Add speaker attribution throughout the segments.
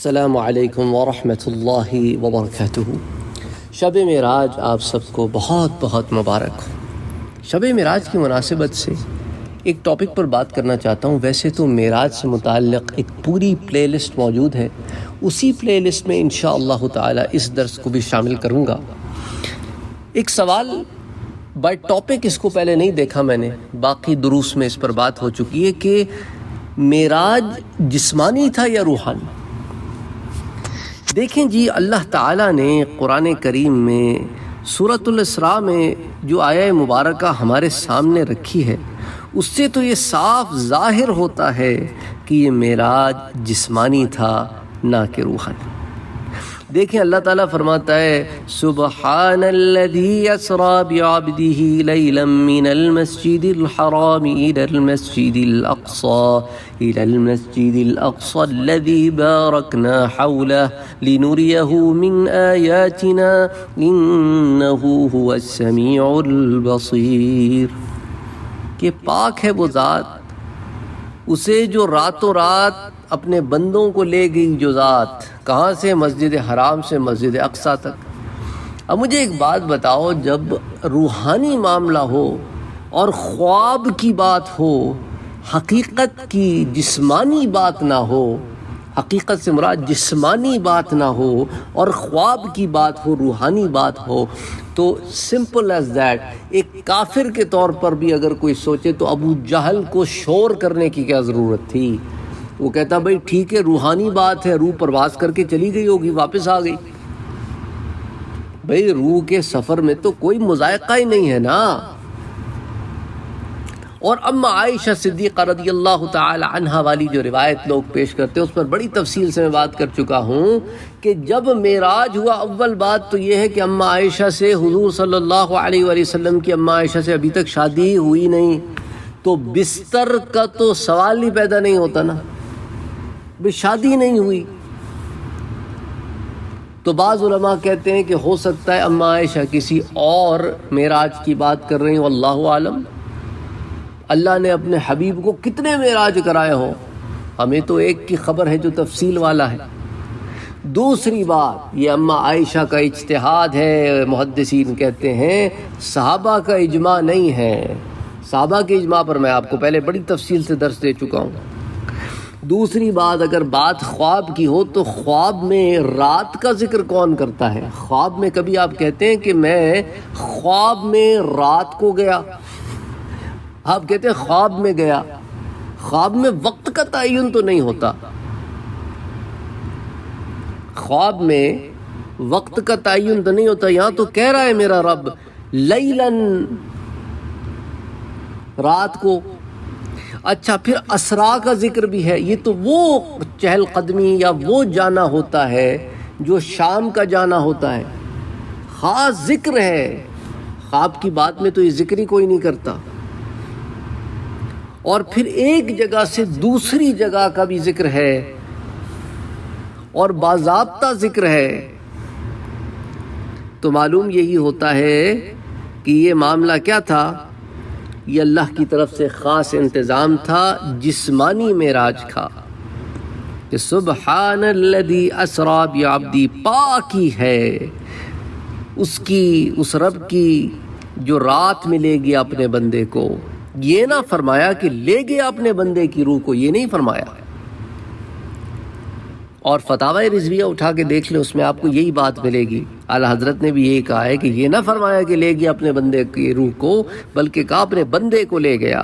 Speaker 1: السلام علیکم ورحمۃ اللہ وبرکاتہ۔ شب معراج آپ سب کو بہت بہت مبارک ہو۔ شب معراج کی مناسبت سے ایک ٹاپک پر بات کرنا چاہتا ہوں۔ ویسے تو معراج سے متعلق ایک پوری پلے لسٹ موجود ہے، اسی پلے لسٹ میں انشاءاللہ تعالی اس درس کو بھی شامل کروں گا۔ ایک سوال بائی ٹاپک اس کو پہلے نہیں دیکھا میں نے، باقی دروس میں اس پر بات ہو چکی ہے کہ معراج جسمانی تھا یا روحانی؟ دیکھیں جی، اللہ تعالیٰ نے قرآن کریم میں سورۃ الاسراء میں جو آیہ مبارکہ ہمارے سامنے رکھی ہے، اس سے تو یہ صاف ظاہر ہوتا ہے کہ یہ معراج جسمانی تھا نہ کہ روحانی۔ دیکھیں اللہ تعالیٰ فرماتا ہے سبحان الذی اسریٰ بعبدہ لیلا من المسجد الحرام الی المسجد الاقصی الذی بارکنا حولہ لنریہ من آیاتنا انہ هو السمیع البصیر۔ کہ پاک ہے وہ ذات، اسے جو راتوں رات اپنے بندوں کو لے گئی، جو ذات کہاں سے؟ مسجد حرام سے مسجد اقصیٰ تک۔ اب مجھے ایک بات بتاؤ، جب روحانی معاملہ ہو اور خواب کی بات ہو، حقیقت کی جسمانی بات نہ ہو، حقیقت سے مراد جسمانی بات نہ ہو اور خواب کی بات ہو، روحانی بات ہو، تو سمپل ایز دیٹ ایک کافر کے طور پر بھی اگر کوئی سوچے تو ابو جہل کو شور کرنے کی کیا ضرورت تھی؟ وہ کہتا بھائی ٹھیک ہے، روحانی بات ہے، روح پرواز کر کے چلی گئی ہوگی، واپس آ گئی۔ بھائی روح کے سفر میں تو کوئی مذائقہ ہی نہیں ہے نا۔ اور اما عائشہ صدیقہ رضی اللہ تعالی عنہا والی جو روایت لوگ پیش کرتے ہیں، اس پر بڑی تفصیل سے میں بات کر چکا ہوں کہ جب معراج ہوا، اول بات تو یہ ہے کہ اما عائشہ سے حضور صلی اللہ علیہ وآلہ وسلم کی اما عائشہ سے ابھی تک شادی ہوئی نہیں، تو بستر کا تو سوال ہی پیدا نہیں ہوتا نا، بے شادی نہیں ہوئی۔ تو بعض علماء کہتے ہیں کہ ہو سکتا ہے اما عائشہ کسی اور معراج کی بات کر رہی ہوں، اللہ عالم۔ اللہ نے اپنے حبیب کو کتنے معراج کرائے ہوں، ہمیں تو ایک کی خبر ہے جو تفصیل والا ہے۔ دوسری بات، یہ اما عائشہ کا اجتہاد ہے، محدثین کہتے ہیں صحابہ کا اجماع نہیں ہے۔ صحابہ کے اجماع پر میں آپ کو پہلے بڑی تفصیل سے درس دے چکا ہوں۔ دوسری بات، اگر بات خواب کی ہو تو خواب میں رات کا ذکر کون کرتا ہے؟ خواب میں کبھی آپ کہتے ہیں کہ میں خواب میں رات کو گیا، آپ کہتے ہیں خواب میں گیا۔ خواب میں وقت کا تعین تو نہیں ہوتا، خواب میں وقت کا تعین تو نہیں ہوتا۔ یہاں تو کہہ رہا ہے میرا رب لیلاً، رات کو۔ اچھا، پھر اسرا کا ذکر بھی ہے، یہ تو وہ چہل قدمی یا وہ جانا ہوتا ہے جو شام کا جانا ہوتا ہے، خاص ذکر ہے۔ خواب کی بات میں تو یہ ذکر ہی کوئی نہیں کرتا۔ اور پھر ایک جگہ سے دوسری جگہ کا بھی ذکر ہے اور باضابطہ ذکر ہے، تو معلوم یہی ہوتا ہے کہ یہ معاملہ کیا تھا؟ یہ اللہ کی طرف سے خاص انتظام تھا، جسمانی معراج کا، کہ سبحان الذی اسریٰ بعبدی، پاکی ہے اس کی، اس رب کی جو رات میں لے گیا اپنے بندے کو۔ یہ نہ فرمایا کہ لے گیا اپنے بندے کی روح کو، یہ نہیں فرمایا۔ اور فتاوی رضویہ اٹھا کے دیکھ لیں، اس میں آپ کو یہی بات ملے گی۔ اعلیٰ حضرت نے بھی یہی کہا ہے کہ یہ نہ فرمایا کہ لے گیا اپنے بندے کی روح کو، بلکہ کہا اپنے بندے کو لے گیا۔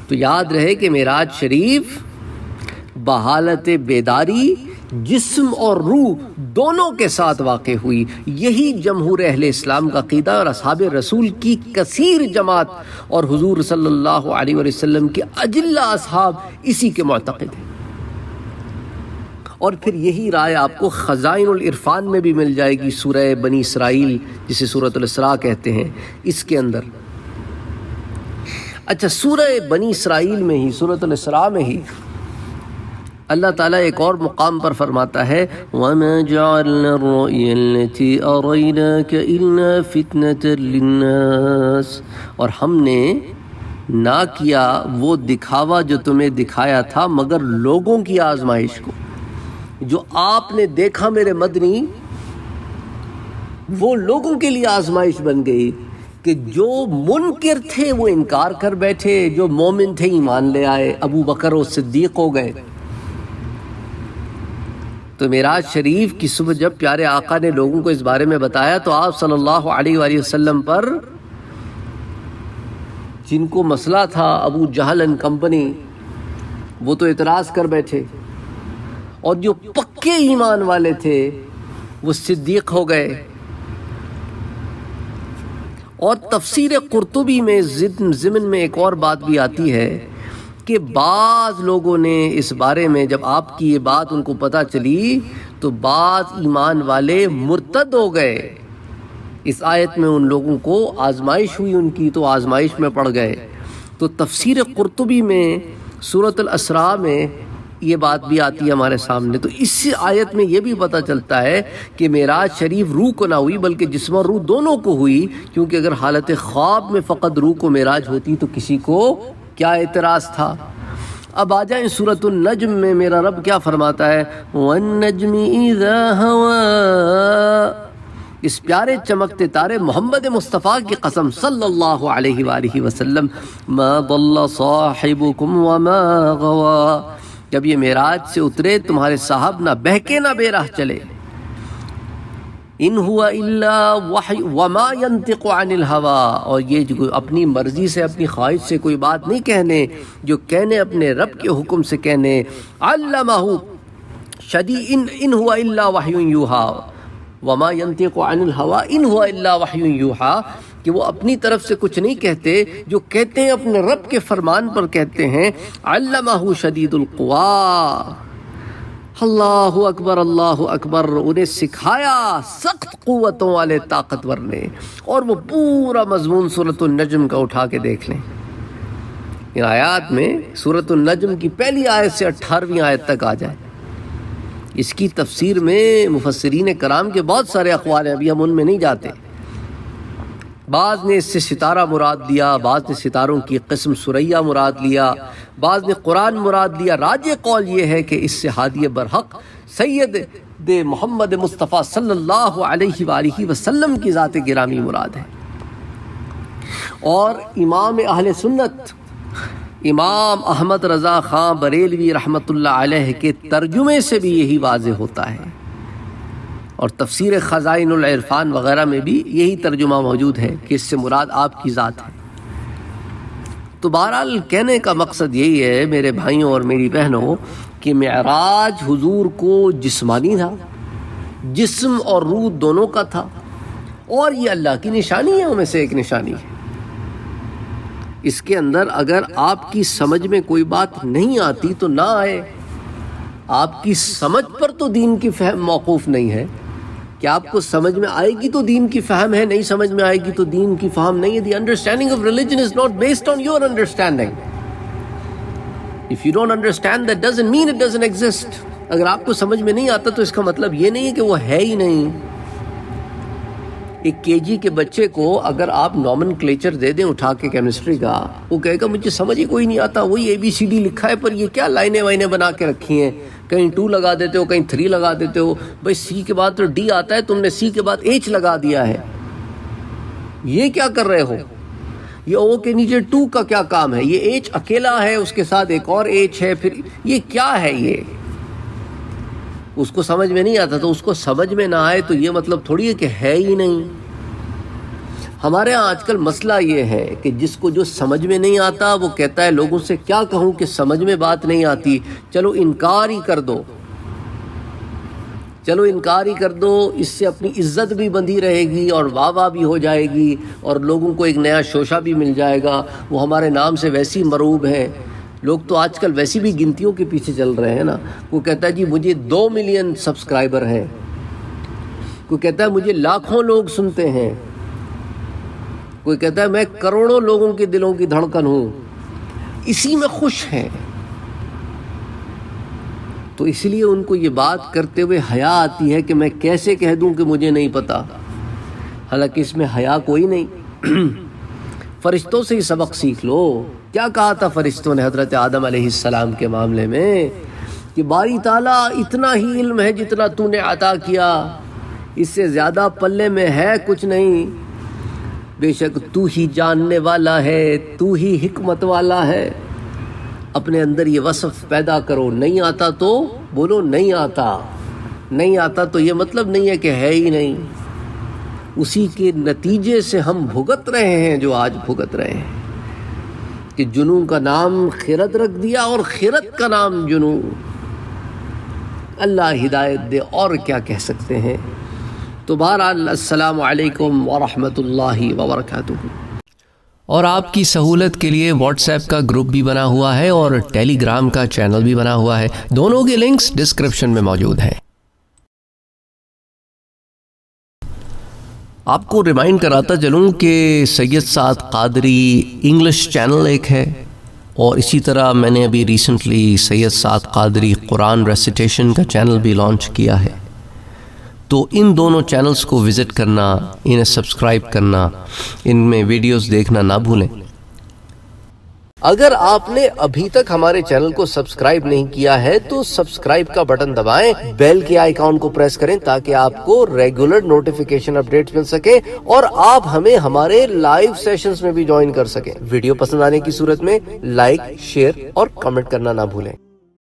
Speaker 1: تو یاد رہے کہ معراج شریف بحالت بیداری جسم اور روح دونوں کے ساتھ واقع ہوئی۔ یہی جمہور اہل اسلام کا عقیدہ اور اصحاب رسول کی کثیر جماعت اور حضور صلی اللہ علیہ وسلم کے اجلہ اصحاب اسی کے معتقد ہیں۔ اور پھر یہی رائے آپ کو خزائن العرفان میں بھی مل جائے گی، سورہ بنی اسرائیل جسے سورۃ الاسراء کہتے ہیں، اس کے اندر۔ اچھا، سورہ بنی اسرائیل میں ہی، سورۃ الاسراء میں ہی اللہ تعالیٰ ایک اور مقام پر فرماتا ہے وَمَا جَعَلْنَا الرُّؤْيَا الَّتِي أَرَيْنَاكَ إِلَّا فِتْنَةً لِلنَّاسِ، اور ہم نے نہ کیا وہ دکھاوا جو تمہیں دکھایا تھا مگر لوگوں کی آزمائش کو۔ جو آپ نے دیکھا میرے مدنی وہ لوگوں کے لیے آزمائش بن گئی کہ جو منکر تھے وہ انکار کر بیٹھے، جو مومن تھے ایمان لے آئے، ابو بکر و صدیق ہو گئے۔ تو معراج شریف کی صبح جب پیارے آقا نے لوگوں کو اس بارے میں بتایا تو آپ صلی اللہ علیہ وآلہ وسلم پر جن کو مسئلہ تھا ابو جہل اینڈ کمپنی، وہ تو اعتراض کر بیٹھے، اور جو پکے ایمان والے تھے وہ صدیق ہو گئے۔ اور تفسیر قرطبی میں ضمن میں ایک اور بات بھی آتی ہے کہ بعض لوگوں نے اس بارے میں جب آپ کی یہ بات ان کو پتہ چلی تو بعض ایمان والے مرتد ہو گئے۔ اس آیت میں ان لوگوں کو آزمائش ہوئی ان کی تو آزمائش میں پڑ گئے۔ تو تفسیر قرطبی میں سورۃ الاسراء میں یہ بات بھی آتی ہے ہمارے سامنے۔ تو اس آیت میں یہ بھی پتہ چلتا ہے کہ معراج شریف روح کو نہ ہوئی بلکہ جسم اور روح دونوں کو ہوئی، کیونکہ اگر حالت خواب میں فقط روح کو معراج ہوتی تو کسی کو کیا اعتراض تھا۔ اب آ جائیں سورۃ النجم میں، میرا رب کیا فرماتا ہے؟ وَالنَّجْمِ إِذَا هَوَىٰ، اس پیارے چمکتے تارے محمد مصطفیٰ کی قسم صلی اللہ علیہ وآلہ وسلم، مَا ضَلَّ صَاحِبُكُمْ وَمَا غَوَىٰ، جب یہ معراج سے اترے تمہارے صاحب نہ بہکے نہ بے راہ چلے۔ ان ہوا الا وحی وما ينطق عن الهوى، اور یہ جو اپنی مرضی سے اپنی خواہش سے کوئی بات نہیں کہنے، جو کہنے اپنے رب کے حکم سے کہنے۔ علمہ شدید ان ہوا الا وحی یوحا وما ينطق عن الهوى ان هو الا وحی یوحا، کہ وہ اپنی طرف سے کچھ نہیں کہتے، جو کہتے ہیں اپنے رب کے فرمان پر کہتے ہیں۔ علمہ شدید القوا، اللہ اکبر اللہ اکبر، انہیں سکھایا سخت قوتوں والے طاقتور نے۔ اور وہ پورا مضمون سورۃ النجم کا اٹھا کے دیکھ لیں، ان آیات میں سورۃ النجم کی پہلی آیت سے 18ویں آیت تک آ جائے۔ اس کی تفسیر میں مفسرین کرام کے بہت سارے اقوال ہیں، ابھی ہم ان میں نہیں جاتے۔ بعض نے اس سے ستارہ مراد لیا، بعض نے ستاروں کی قسم ثریا مراد لیا، بعض نے قرآن مراد لیا۔ راجح قول یہ ہے کہ اس سے ہادی برحق سید محمد مصطفیٰ صلی اللہ علیہ وآلہ وسلم کی ذات گرامی مراد ہے۔ اور امام اہل سنت امام احمد رضا خان بریلوی رحمۃ اللہ علیہ کے ترجمے سے بھی یہی واضح ہوتا ہے، اور تفسیر خزائن العرفان وغیرہ میں بھی یہی ترجمہ موجود ہے کہ اس سے مراد آپ کی ذات ہے۔ تو بہرحال کہنے کا مقصد یہی ہے میرے بھائیوں اور میری بہنوں کہ معراج حضور کو جسمانی تھا، جسم اور روح دونوں کا تھا، اور یہ اللہ کی نشانی ہے، ان میں سے ایک نشانی ہے۔ اس کے اندر اگر آپ کی سمجھ میں کوئی بات نہیں آتی تو نہ آئے۔ آپ کی سمجھ پر تو دین کی فہم موقوف نہیں ہے کہ آپ کو سمجھ میں آئے گی تو دین کی فہم ہے، نہیں سمجھ میں آئے گی تو دین کی فہم نہیں ہے۔ The understanding of religion is not based on your understanding. If you don't understand, that doesn't mean it doesn't exist. اگر آپ کو سمجھ میں نہیں آتا تو اس کا مطلب یہ نہیں ہے کہ وہ ہے ہی نہیں۔ ایک KG کے بچے کو اگر آپ نومن کلیچر دے دیں اٹھا کے کیمسٹری کا، وہ کہے گا مجھے سمجھ ہی کوئی نہیں آتا، وہی ABCD لکھا ہے، پر یہ کیا لائنیں وائنیں بنا کے رکھی ہیں، کہیں 2 لگا دیتے ہو، کہیں 3 لگا دیتے ہو، بھائی C کے بعد تو D آتا ہے، تم نے C کے بعد H لگا دیا ہے، یہ کیا کر رہے ہو؟ یہ O کے نیچے 2 کا کیا کام ہے؟ یہ H اکیلا ہے، اس کے ساتھ ایک اور H ہے، پھر یہ کیا ہے؟ یہ اس کو سمجھ میں نہیں آتا، تو اس کو سمجھ میں نہ آئے تو یہ مطلب تھوڑی ہے کہ ہے ہی نہیں۔ ہمارے ہاں آج کل مسئلہ یہ ہے کہ جس کو جو سمجھ میں نہیں آتا وہ کہتا ہے لوگوں سے کیا کہوں کہ سمجھ میں بات نہیں آتی، چلو انکار ہی کر دو، چلو انکار ہی کر دو، اس سے اپنی عزت بھی بندھی رہے گی اور واہ واہ بھی ہو جائے گی، اور لوگوں کو ایک نیا شوشہ بھی مل جائے گا، وہ ہمارے نام سے ویسی مروب ہیں۔ لوگ تو آج کل ویسی بھی گنتیوں کے پیچھے چل رہے ہیں نا، وہ کہتا ہے جی مجھے 2 ملین سبسکرائبر ہیں، کوئی کہتا ہے مجھے لاکھوں لوگ سنتے ہیں، کوئی کہتا ہے میں کروڑوں لوگوں کے دلوں کی دھڑکن ہوں، اسی میں خوش ہیں۔ تو اس لیے ان کو یہ بات کرتے ہوئے حیا آتی ہے کہ میں کیسے کہہ دوں کہ مجھے نہیں پتا، حالانکہ اس میں حیا کوئی نہیں۔ فرشتوں سے ہی سبق سیکھ لو۔ کیا کہا تھا فرشتوں نے حضرت آدم علیہ السلام کے معاملے میں؟ کہ باری تعالیٰ اتنا ہی علم ہے جتنا تو نے عطا کیا، اس سے زیادہ پلے میں ہے کچھ نہیں، بے شک تو ہی جاننے والا ہے، تو ہی حکمت والا ہے۔ اپنے اندر یہ وصف پیدا کرو، نہیں آتا تو بولو نہیں آتا، نہیں آتا تو یہ مطلب نہیں ہے کہ ہے ہی نہیں، اسی کے نتیجے سے ہم بھگت رہے ہیں جو آج بھگت رہے ہیں، کہ جنون کا نام خرد رکھ دیا اور خرد کا نام جنون۔ اللہ ہدایت دے، اور کیا کہہ سکتے ہیں۔ تو بہرحال السلام علیکم ورحمۃ اللہ وبرکاتہ۔
Speaker 2: اور آپ کی سہولت کے لیے واٹس ایپ کا گروپ بھی بنا ہوا ہے اور ٹیلی گرام کا چینل بھی بنا ہوا ہے، دونوں کے لنکس ڈسکرپشن میں موجود ہیں۔ آپ کو ریمائنڈ کراتا چلوں کہ سید سعد قادری انگلش چینل ایک ہے، اور اسی طرح میں نے ابھی ریسنٹلی سید سعد قادری قرآن ریسیٹیشن کا چینل بھی لانچ کیا ہے، تو ان دونوں چینلز کو وزٹ کرنا، انہیں سبسکرائب کرنا، ان میں ویڈیوز دیکھنا نہ بھولیں۔
Speaker 1: اگر آپ نے ابھی تک ہمارے چینل کو سبسکرائب نہیں کیا ہے تو سبسکرائب کا بٹن دبائیں، بیل کے آئیکن کو پریس کریں تاکہ آپ کو ریگولر نوٹیفیکیشن اپڈیٹس مل سکے اور آپ ہمیں ہمارے لائیو سیشنز میں بھی جوائن کر سکیں۔ ویڈیو پسند آنے کی صورت میں لائک، شیئر اور کمنٹ کرنا نہ بھولیں۔